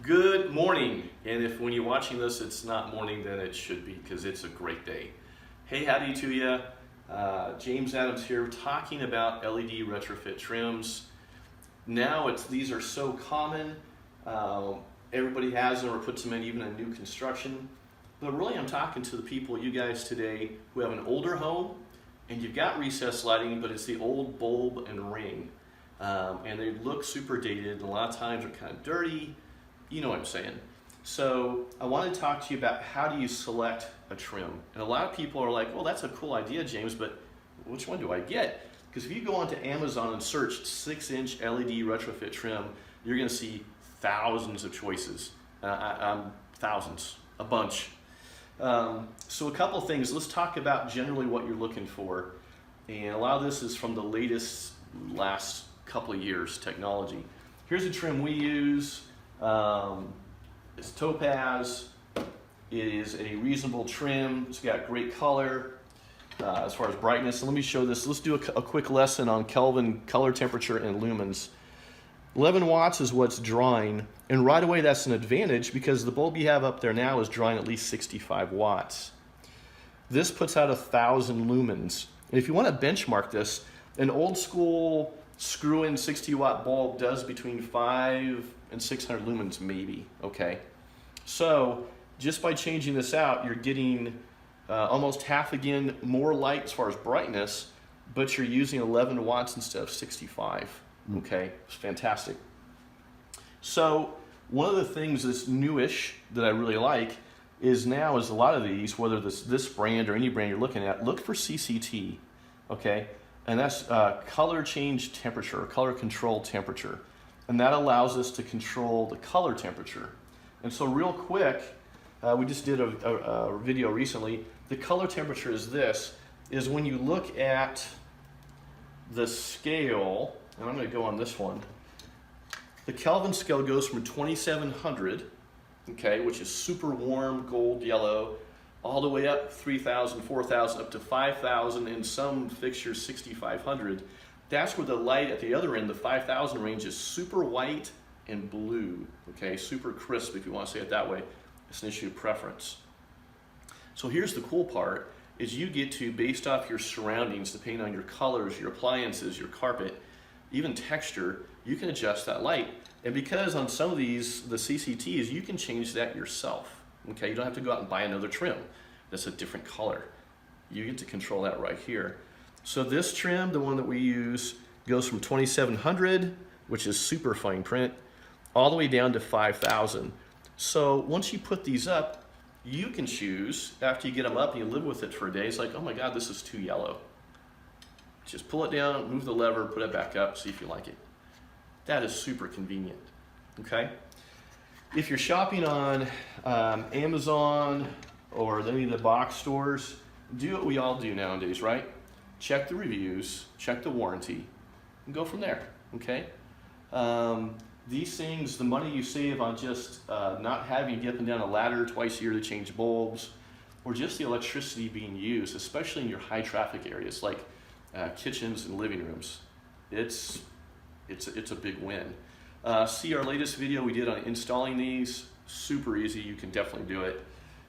Good morning, and if when you're watching this it's not morning, then it should be, because it's a great day. Hey, howdy to you. James Adams here, talking about LED retrofit trims. Now these are so common. Everybody has them or puts them in, even in new construction. But really, I'm talking to the people, you guys today, who have an older home and you've got recessed lighting, but it's the old bulb and ring. And they look super dated, and a lot of times they're kind of dirty. You know what I'm saying. So I want to talk to you about how do you select a trim. And a lot of people are like, well, that's a cool idea, James, but which one do I get? Because if you go onto Amazon and search 6-inch LED retrofit trim, you're going to see thousands of choices. Thousands, a bunch. So a couple of things. Let's talk about generally what you're looking for. And a lot of this is from the last couple of years technology. Here's a trim we use. It's Topaz. It is a reasonable trim. It's got great color as far as brightness. So let me show this. Let's do a quick lesson on Kelvin, color, temperature, and lumens. 11 watts is what's drawing, and right away that's an advantage because the bulb you have up there now is drawing at least 65 watts. This puts out 1,000 lumens. And if you want to benchmark this, an old school screw-in 60-watt bulb does between 500 and 600 lumens maybe, okay? So just by changing this out, you're getting almost half again more light as far as brightness, but you're using 11 watts instead of 65, okay? It's fantastic. So one of the things that's newish that I really like is a lot of these, whether this brand or any brand you're looking at, look for CCT, okay? And that's color change temperature, color control temperature. And that allows us to control the color temperature. And so real quick, we just did a video recently. The color temperature is when you look at the scale, and I'm gonna go on this one. The Kelvin scale goes from 2700, okay, which is super warm, gold, yellow, all the way up 3,000, 4,000, up to 5,000, in some fixtures 6,500. That's where the light at the other end, the 5,000 range, is super white and blue, okay? Super crisp, if you want to say it that way. It's an issue of preference. So here's the cool part, is you get to, based off your surroundings, depending on your colors, your appliances, your carpet, even texture, you can adjust that light. And because on some of these, the CCTs, you can change that yourself, okay? You don't have to go out and buy another trim that's a different color. You get to control that right here. So this trim, the one that we use, goes from 2700, which is super fine print, all the way down to 5,000. So once you put these up, you can choose, after you get them up and you live with it for a day, it's like, oh my God, this is too yellow. Just pull it down, move the lever, put it back up, see if you like it. That is super convenient, okay? If you're shopping on Amazon or any of the box stores, do what we all do nowadays, right? Check the reviews, check the warranty, and go from there, okay? These things, the money you save on just not having to get up and down a ladder twice a year to change bulbs, or just the electricity being used, especially in your high traffic areas like kitchens and living rooms, it's a big win. See our latest video we did on installing these. Super easy, you can definitely do it.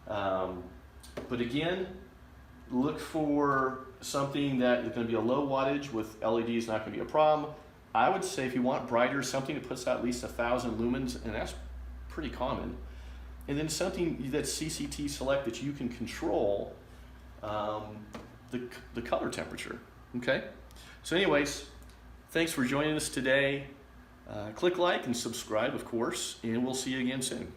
But again, look for something that is going to be a low wattage with LEDs, not going to be a problem. I would say if you want brighter, something that puts out at least 1,000 lumens, and that's pretty common. And then something that's CCT select that you can control the color temperature, okay? So anyways, thanks for joining us today. Click like and subscribe, of course, and we'll see you again soon.